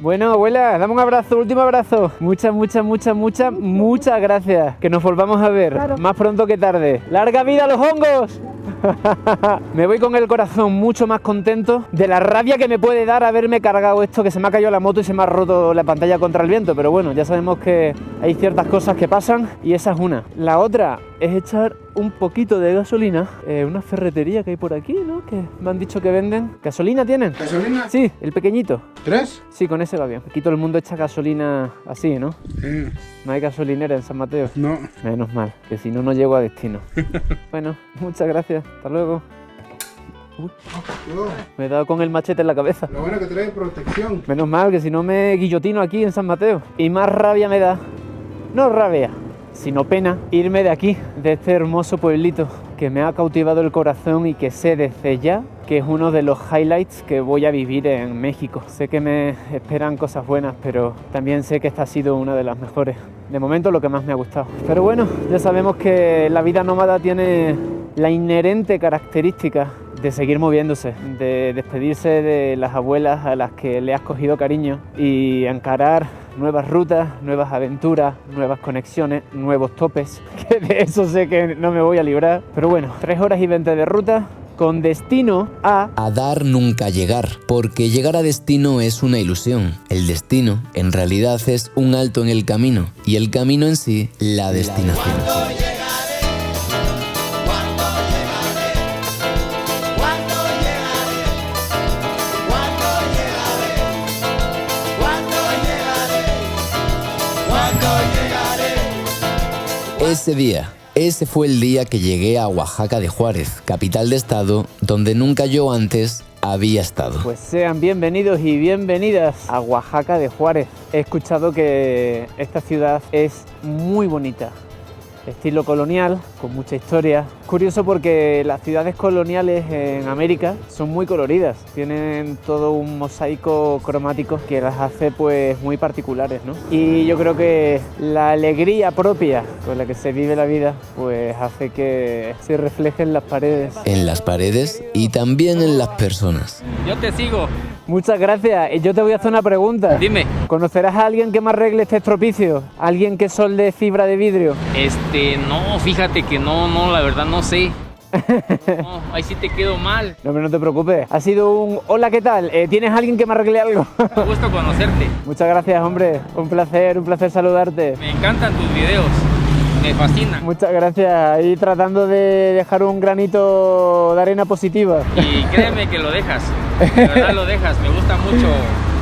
Bueno, abuela, dame un abrazo, último abrazo. Muchas gracias. Que nos volvamos a ver, claro, más pronto que tarde. ¡Larga vida a los hongos! Me voy con el corazón mucho más contento de la rabia que me puede dar haberme cargado esto, que se me ha caído la moto y se me ha roto la pantalla contra el viento. Pero bueno, ya sabemos que hay ciertas cosas que pasan y esa es una. La otra es echar un poquito de gasolina, una ferretería que hay por aquí, ¿no? Que me han dicho que venden. ¿Gasolina tienen? ¿Gasolina? Sí, el pequeñito. ¿3? Sí, con ese va bien. Aquí todo el mundo echa gasolina así, ¿no? No hay gasolinera en San Mateo. No. Menos mal, que si no, no llego a destino. Bueno, muchas gracias. Hasta luego. Me he dado con el machete en la cabeza. Lo bueno que trae protección. Menos mal, que si no me guillotino aquí en San Mateo. Y más rabia me da, no rabia, sino pena, irme de aquí, de este hermoso pueblito que me ha cautivado el corazón y que sé desde ya que es uno de los highlights que voy a vivir en México. Sé que me esperan cosas buenas, pero también sé que esta ha sido una de las mejores. De momento lo que más me ha gustado. Pero bueno, ya sabemos que la vida nómada tiene la inherente característica de seguir moviéndose, de despedirse de las abuelas a las que le has cogido cariño y encarar nuevas rutas, nuevas aventuras, nuevas conexiones, nuevos topes, que de eso sé que no me voy a librar. Pero bueno, 3 horas y 20 de ruta con destino a dar nunca llegar, porque llegar a destino es una ilusión. El destino en realidad es un alto en el camino y el camino en sí la destinación. Ese fue el día que llegué a Oaxaca de Juárez, capital de estado, donde nunca yo antes había estado. Pues sean bienvenidos y bienvenidas a Oaxaca de Juárez. He escuchado que esta ciudad es muy bonita, estilo colonial, con mucha historia. Curioso porque las ciudades coloniales en América son muy coloridas, tienen todo un mosaico cromático que las hace pues muy particulares, ¿no? Y yo creo que la alegría propia con la que se vive la vida pues hace que se refleje en las paredes. En las paredes y también en las personas. Yo te sigo. Muchas gracias. Yo te voy a hacer una pregunta. Dime. ¿Conocerás a alguien que me arregle este estropicio? ¿Alguien que solde fibra de vidrio? No, fíjate que no, la verdad no sé. No, ahí sí te quedo mal. No, pero no te preocupes. Ha sido un hola, ¿qué tal? ¿Tienes alguien que me arregle algo? Un gusto conocerte. Muchas gracias, hombre. Un placer saludarte. Me encantan tus videos. Me fascinan. Muchas gracias. Ahí tratando de dejar un granito de arena positiva. Y créeme que lo dejas. De verdad lo dejas. Me gusta mucho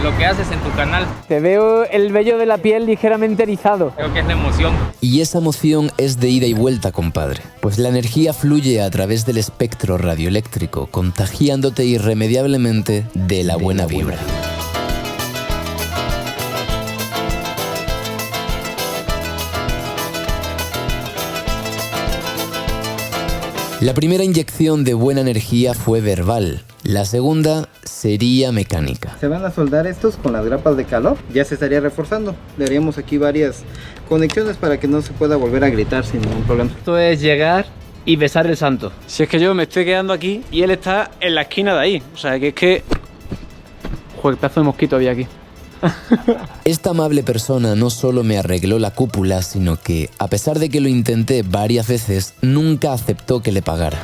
lo que haces en tu canal. Te veo el vello de la piel ligeramente erizado. Creo que es la emoción. Y esa emoción es de ida y vuelta, compadre. Pues la energía fluye a través del espectro radioeléctrico, contagiándote irremediablemente de la buena vibra. La primera inyección de buena energía fue verbal, la segunda sería mecánica. Se van a soldar estos con las grapas de calor, ya se estaría reforzando. Le haríamos aquí varias conexiones para que no se pueda volver a gritar sin ningún problema. Esto es llegar y besar el santo. Si es que yo me estoy quedando aquí y él está en la esquina de ahí, o sea que es que... Joder, pedazo de mosquito había aquí. Esta amable persona no solo me arregló la cúpula, sino que, a pesar de que lo intenté varias veces, nunca aceptó que le pagara.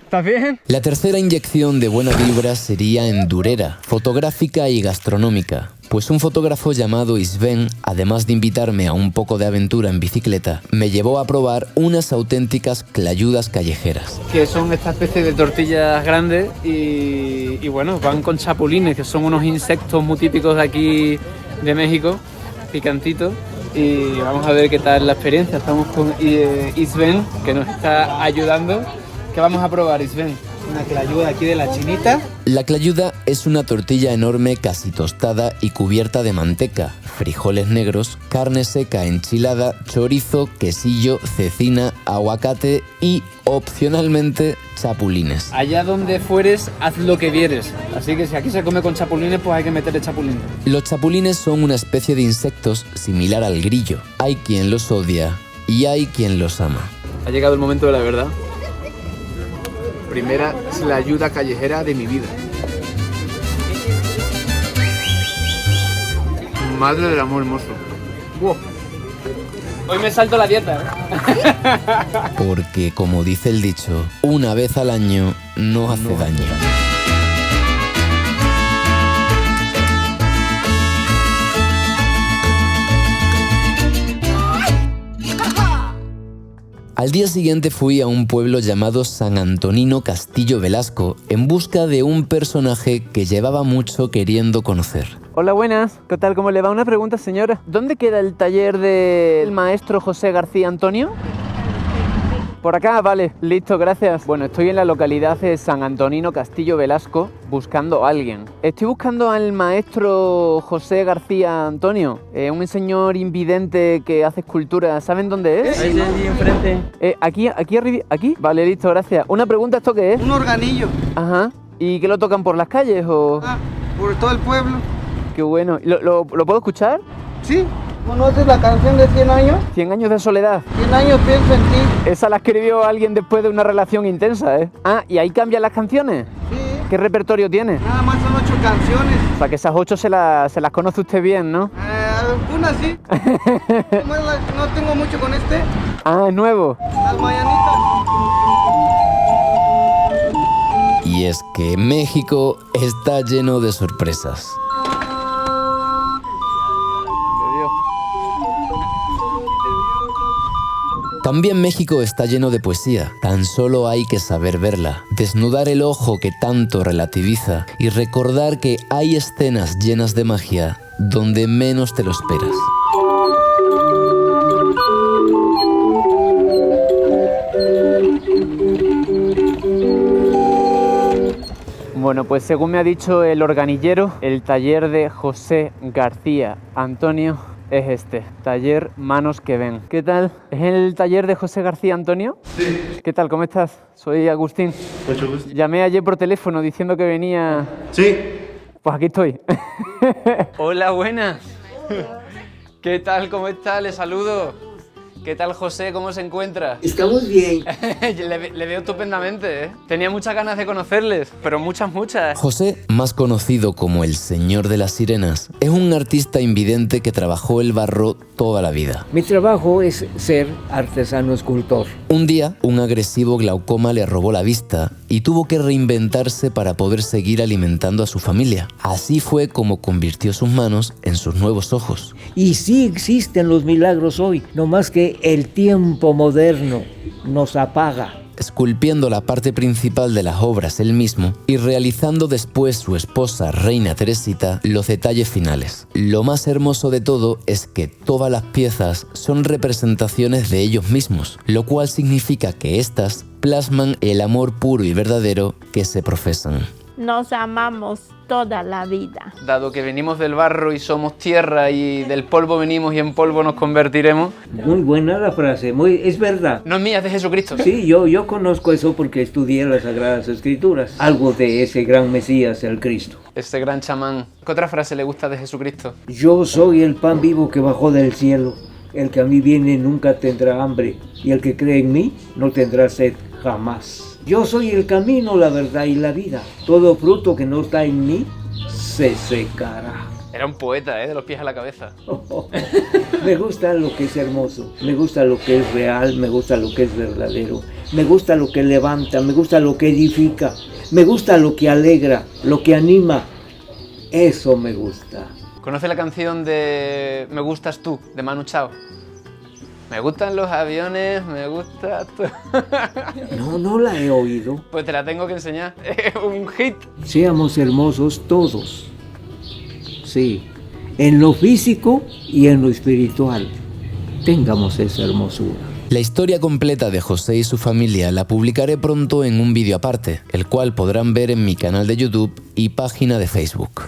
¿Estás bien? La tercera inyección de buena vibra sería en Durera, fotográfica y gastronómica. Pues un fotógrafo llamado Isben, además de invitarme a un poco de aventura en bicicleta, me llevó a probar unas auténticas clayudas callejeras. Que son esta especie de tortillas grandes y bueno, van con chapulines, que son unos insectos muy típicos de aquí de México, picantitos. Y vamos a ver qué tal la experiencia. Estamos con Isben, que nos está ayudando. ¿Qué vamos a probar, Isben? Una clayuda aquí de la chinita. La clayuda es una tortilla enorme casi tostada y cubierta de manteca, frijoles negros, carne seca enchilada, chorizo, quesillo, cecina, aguacate y, opcionalmente, chapulines. Allá donde fueres, haz lo que vieres. Así que si aquí se come con chapulines, pues hay que meterle chapulines. Los chapulines son una especie de insectos similar al grillo. Hay quien los odia y hay quien los ama. Ha llegado el momento de la verdad. Primera es la ayuda callejera de mi vida. Madre del amor hermoso. Wow. Hoy me salto la dieta. Porque, como dice el dicho, una vez al año no hace daño. Al día siguiente fui a un pueblo llamado San Antonino Castillo Velasco en busca de un personaje que llevaba mucho queriendo conocer. Hola, buenas. ¿Qué tal? ¿Cómo le va? Una pregunta, señora. ¿Dónde queda el taller del maestro José García Antonio? Por acá, vale. Listo, gracias. Bueno, estoy en la localidad de San Antonino Castillo Velasco buscando a alguien. Estoy buscando al maestro José García Antonio, un señor invidente que hace esculturas. ¿Saben dónde es? Ahí enfrente. Aquí arriba. ¿Aquí? Vale, listo, gracias. Una pregunta, ¿esto qué es? Un organillo. Ajá. ¿Y qué lo tocan por las calles o...? Por todo el pueblo. Qué bueno. ¿Lo puedo escuchar? Sí. ¿Conoces la canción de 100 años? 100 años de soledad. 100 años pienso en ti. Esa la escribió alguien después de una relación intensa, ¿eh? Ah, ¿y ahí cambian las canciones? Sí. ¿Qué repertorio tiene? Nada más son 8 canciones. O sea, que esas 8 se las conoce usted bien, ¿no? Algunas sí. No tengo mucho con este. Ah, es nuevo. Las mañanitas. Y es que México está lleno de sorpresas. También México está lleno de poesía, tan solo hay que saber verla, desnudar el ojo que tanto relativiza y recordar que hay escenas llenas de magia donde menos te lo esperas. Bueno, pues según me ha dicho el organillero, el taller de José García Antonio es este, taller Manos que Ven. ¿Qué tal? ¿Es el taller de José García Antonio? Sí. ¿Qué tal? ¿Cómo estás? Soy Agustín. Mucho gusto. Llamé ayer por teléfono diciendo que venía... Sí. Pues aquí estoy. Hola, buenas. ¿Qué tal? ¿Cómo está? Le saludo. ¿Qué tal, José? ¿Cómo se encuentra? Estamos bien. le veo estupendamente, ¿eh? Tenía muchas ganas de conocerles, pero muchas. José, más conocido como el Señor de las Sirenas, es un artista invidente que trabajó el barro toda la vida. Mi trabajo es ser artesano escultor. Un día, un agresivo glaucoma le robó la vista y tuvo que reinventarse para poder seguir alimentando a su familia. Así fue como convirtió sus manos en sus nuevos ojos. Y sí existen los milagros hoy, no más que el tiempo moderno nos apaga. Esculpiendo la parte principal de las obras él mismo y realizando después su esposa Reina Teresita los detalles finales. Lo más hermoso de todo es que todas las piezas son representaciones de ellos mismos, lo cual significa que éstas plasman el amor puro y verdadero que se profesan. Nos amamos toda la vida. Dado que venimos del barro y somos tierra y del polvo venimos y en polvo nos convertiremos. Muy buena la frase, es verdad. No es mía, es de Jesucristo. Sí, yo conozco eso porque estudié las Sagradas Escrituras. Algo de ese gran Mesías, el Cristo. Este gran chamán. ¿Qué otra frase le gusta de Jesucristo? Yo soy el pan vivo que bajó del cielo. El que a mí viene nunca tendrá hambre, y el que cree en mí no tendrá sed jamás. Yo soy el camino, la verdad y la vida. Todo fruto que no está en mí se secará. Era un poeta, de los pies a la cabeza. Me gusta lo que es hermoso, me gusta lo que es real, me gusta lo que es verdadero, me gusta lo que levanta, me gusta lo que edifica, me gusta lo que alegra, lo que anima. Eso me gusta. ¿Conoce la canción de Me gustas tú, de Manu Chao? Me gustan los aviones, me gusta tú. No la he oído. Pues te la tengo que enseñar. Es un hit. Seamos hermosos todos. Sí, en lo físico y en lo espiritual. Tengamos esa hermosura. La historia completa de José y su familia la publicaré pronto en un vídeo aparte, el cual podrán ver en mi canal de YouTube y página de Facebook.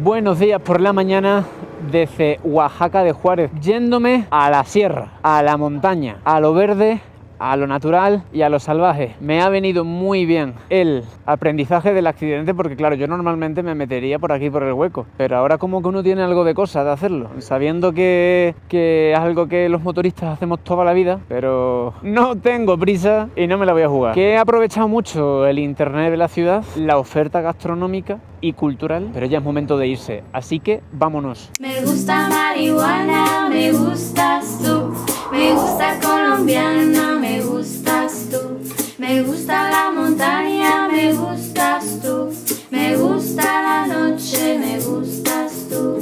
Buenos días por la mañana desde Oaxaca de Juárez, yéndome a la sierra, a la montaña, a lo verde, a lo natural y a lo salvaje. Me ha venido muy bien el aprendizaje del accidente porque claro, yo normalmente me metería por aquí por el hueco, pero ahora como que uno tiene algo de cosa de hacerlo, sabiendo que es algo que los motoristas hacemos toda la vida, pero no tengo prisa y no me la voy a jugar. Que he aprovechado mucho el internet de la ciudad, la oferta gastronómica y cultural, pero ya es momento de irse, así que vámonos. Me gusta marihuana, me gustas tú, me gusta colombiana, me gustas tú, me gusta la montaña, me gustas tú, me gusta la noche, me gustas tú.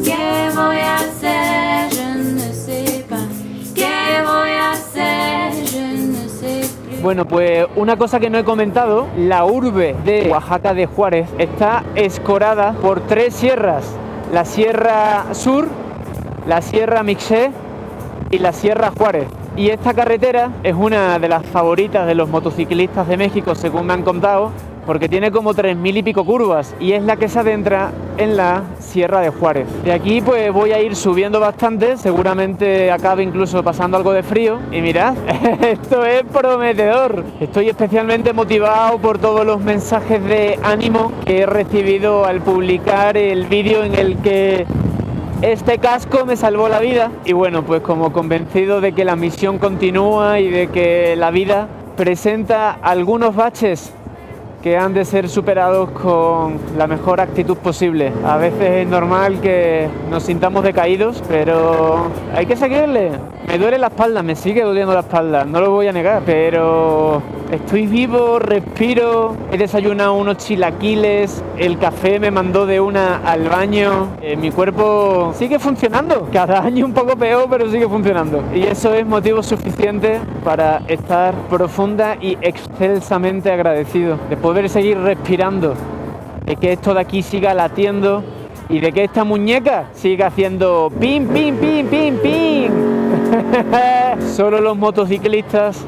¿Qué voy a hacer? Je ne sais pas. ¿Qué voy a hacer? Je ne sais plus. Bueno, pues una cosa que no he comentado, la urbe de Oaxaca de Juárez está escorada por 3 sierras, la Sierra Sur, la Sierra Mixé y la Sierra Juárez. Y esta carretera es una de las favoritas de los motociclistas de México, según me han contado, porque tiene como 3000 y pico curvas y es la que se adentra en la Sierra de Juárez. De aquí pues voy a ir subiendo bastante, seguramente acabe incluso pasando algo de frío y mirad, esto es prometedor. Estoy especialmente motivado por todos los mensajes de ánimo que he recibido al publicar el vídeo en el que este casco me salvó la vida y bueno, pues como convencido de que la misión continúa y de que la vida presenta algunos baches que han de ser superados con la mejor actitud posible. A veces es normal que nos sintamos decaídos, pero hay que seguirle. Me duele la espalda, me sigue doliendo la espalda, no lo voy a negar, pero estoy vivo, respiro, he desayunado unos chilaquiles, el café me mandó de una al baño, mi cuerpo sigue funcionando, cada año un poco peor, pero sigue funcionando. Y eso es motivo suficiente para estar profunda y excelsamente agradecido de poder seguir respirando, de que esto de aquí siga latiendo y de que esta muñeca siga haciendo pim, pim, pim, pim, pim. Solo los motociclistas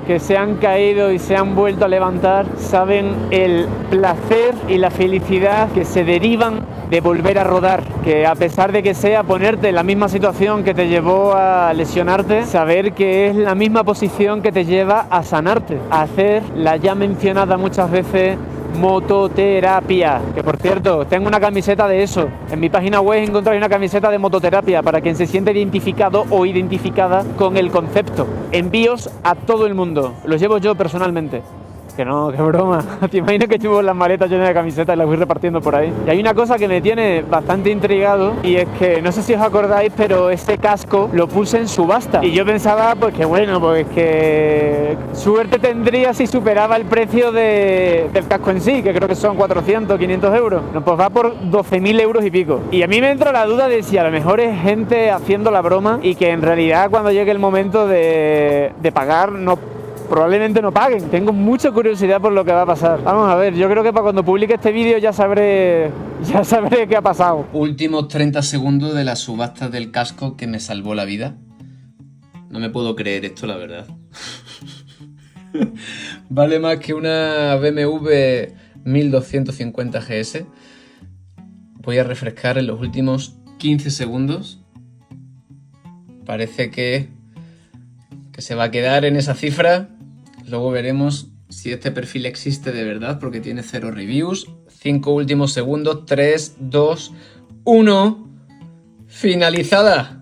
que se han caído y se han vuelto a levantar saben el placer y la felicidad que se derivan de volver a rodar, que a pesar de que sea ponerte en la misma situación que te llevó a lesionarte, saber que es la misma posición que te lleva a sanarte, a hacer la ya mencionada muchas veces mototerapia, que por cierto, tengo una camiseta de eso. En mi página web encontráis una camiseta de mototerapia para quien se siente identificado o identificada con el concepto. Envíos a todo el mundo, los llevo yo personalmente. Que no, qué broma. Te imaginas que llevo las maletas llenas de camisetas y las voy repartiendo por ahí. Y hay una cosa que me tiene bastante intrigado y es que, no sé si os acordáis, pero este casco lo puse en subasta. Y yo pensaba, pues que bueno, pues que suerte tendría si superaba el precio del casco en sí, que creo que son 400, 500 euros. No, pues va por 12.000 euros y pico. Y a mí me entra la duda de si a lo mejor es gente haciendo la broma y que en realidad cuando llegue el momento de pagar probablemente no paguen. Tengo mucha curiosidad por lo que va a pasar. Vamos a ver, yo creo que para cuando publique este vídeo ya sabré qué ha pasado. Últimos 30 segundos de la subasta del casco que me salvó la vida. No me puedo creer esto, la verdad. Vale más que una BMW 1250 GS. Voy a refrescar en los últimos 15 segundos. Parece que se va a quedar en esa cifra. Luego veremos si este perfil existe de verdad porque tiene 0 reviews. 5 últimos segundos. 3, 2, 1. Finalizada.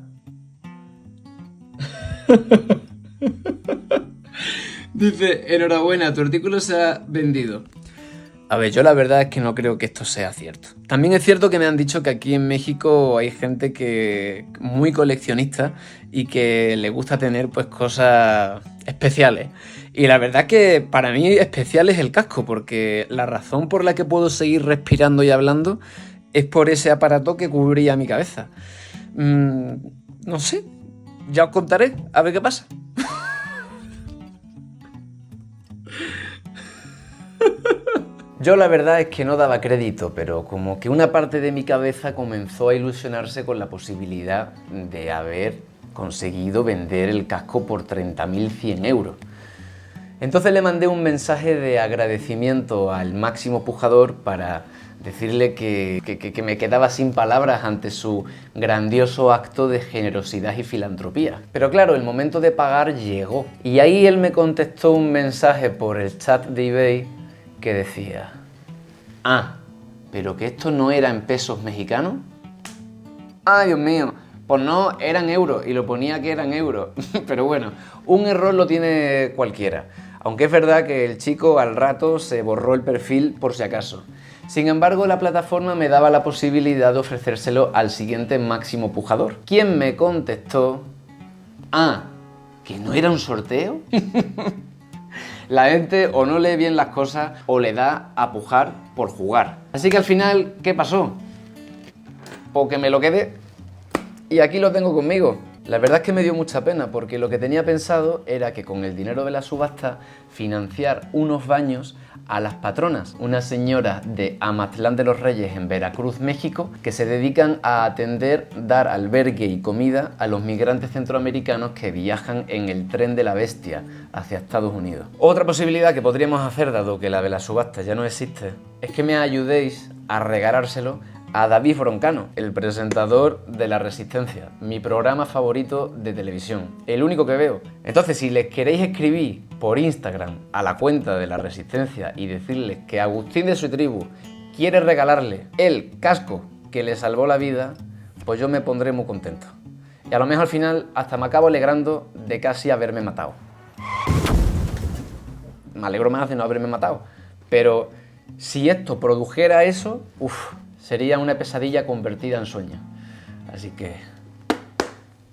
Dice, enhorabuena, tu artículo se ha vendido. A ver, yo la verdad es que no creo que esto sea cierto. También es cierto que me han dicho que aquí en México hay gente que muy coleccionista y que le gusta tener pues cosas especiales. Y la verdad que para mí especial es el casco, porque la razón por la que puedo seguir respirando y hablando es por ese aparato que cubría mi cabeza. No sé, ya os contaré, a ver qué pasa. Yo la verdad es que no daba crédito, pero como que una parte de mi cabeza comenzó a ilusionarse con la posibilidad de haber conseguido vender el casco por 30.100 euros. Entonces le mandé un mensaje de agradecimiento al máximo pujador para decirle que me quedaba sin palabras ante su grandioso acto de generosidad y filantropía. Pero claro, el momento de pagar llegó. Y ahí él me contestó un mensaje por el chat de eBay que decía: ah, ¿pero que esto no era en pesos mexicanos? ¡Ay, Dios mío! Pues no, eran euros, y lo ponía que eran euros. Pero bueno, un error lo tiene cualquiera. Aunque es verdad que el chico al rato se borró el perfil por si acaso. Sin embargo, la plataforma me daba la posibilidad de ofrecérselo al siguiente máximo pujador, quien me contestó: ah, ¿que no era un sorteo? La gente o no lee bien las cosas o le da a pujar por jugar. Así que al final, ¿qué pasó? Pues que me lo quedé y aquí lo tengo conmigo. La verdad es que me dio mucha pena porque lo que tenía pensado era que con el dinero de la subasta financiar unos baños a las patronas, una señora de Amatlán de los Reyes en Veracruz, México, que se dedican a atender, dar albergue y comida a los migrantes centroamericanos que viajan en el tren de la bestia hacia Estados Unidos. Otra posibilidad que podríamos hacer, dado que la de la subasta ya no existe, es que me ayudéis a regalárselo a David Broncano, el presentador de La Resistencia, mi programa favorito de televisión, el único que veo. Entonces, si les queréis escribir por Instagram a la cuenta de La Resistencia y decirles que Agustín de su tribu quiere regalarle el casco que le salvó la vida, pues yo me pondré muy contento. Y a lo mejor al final hasta me acabo alegrando de casi haberme matado. Me alegro más de no haberme matado, pero si esto produjera eso, sería una pesadilla convertida en sueño. Así que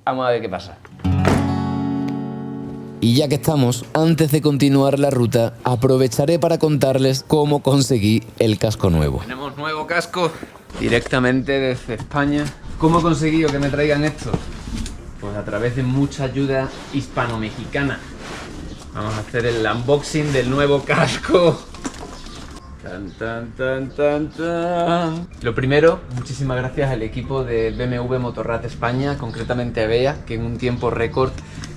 vamos a ver qué pasa. Y ya que estamos, antes de continuar la ruta, aprovecharé para contarles cómo conseguí el casco nuevo. Tenemos nuevo casco directamente desde España. ¿Cómo he conseguido que me traigan esto? Pues a través de mucha ayuda hispano-mexicana. Vamos a hacer el unboxing del nuevo casco. Tan, tan, tan, tan, tan. Lo primero, muchísimas gracias al equipo de BMW Motorrad España, concretamente a Bea, que en un tiempo récord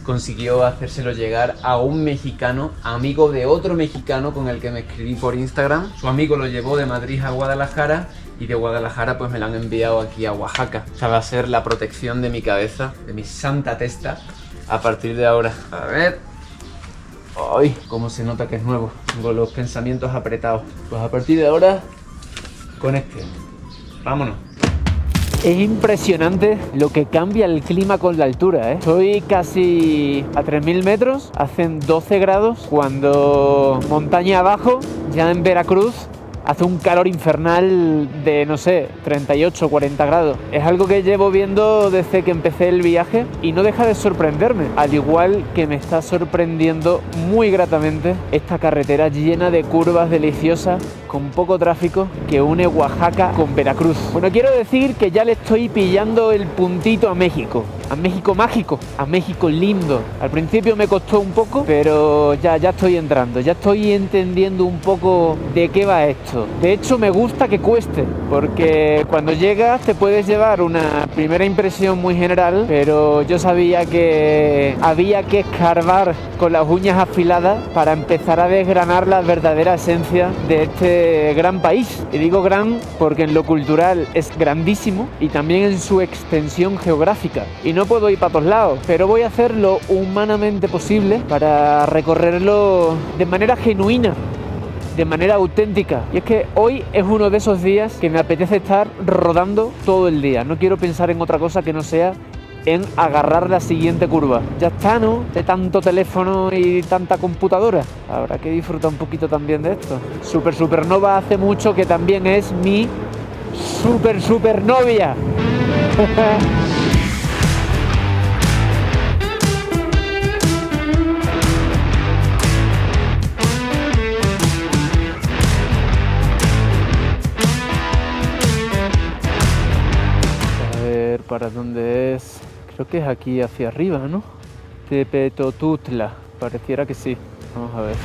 consiguió hacérselo llegar a un mexicano, amigo de otro mexicano con el que me escribí por Instagram. Su amigo lo llevó de Madrid a Guadalajara y de Guadalajara pues me lo han enviado aquí a Oaxaca. Esta va a ser la protección de mi cabeza, de mi santa testa, a partir de ahora. A ver. ¡Ay! Cómo se nota que es nuevo. Tengo los pensamientos apretados. Pues a partir de ahora, con este. Vámonos. Es impresionante lo que cambia el clima con la altura, ¿eh? Estoy casi a 3000 metros, hacen 12 grados, cuando montaña abajo, ya en Veracruz, hace un calor infernal de, no sé, 38 o 40 grados. Es algo que llevo viendo desde que empecé el viaje y no deja de sorprenderme, al igual que me está sorprendiendo muy gratamente esta carretera llena de curvas deliciosas con poco tráfico que une Oaxaca con Veracruz. Bueno, quiero decir que ya le estoy pillando el puntito a México mágico, a México lindo. Al principio me costó un poco, pero ya estoy entrando, ya estoy entendiendo un poco de qué va esto. De hecho, me gusta que cueste, porque cuando llegas te puedes llevar una primera impresión muy general, pero yo sabía que había que escarbar con las uñas afiladas para empezar a desgranar la verdadera esencia de este gran país. Y digo gran porque en lo cultural es grandísimo y también en su extensión geográfica. Y no puedo ir para todos lados, pero voy a hacer lo humanamente posible para recorrerlo de manera genuina, de manera auténtica. Y es que hoy es uno de esos días que me apetece estar rodando todo el día. No quiero pensar en otra cosa que no sea en agarrar la siguiente curva. Ya está, ¿no? De tanto teléfono y tanta computadora. Habrá que disfrutar un poquito también de esto. Supernova hace mucho que también es mi supernovia. ¿Para dónde es? Creo que es aquí hacia arriba, ¿no? Tepetotutla, pareciera que sí. Vamos a ver.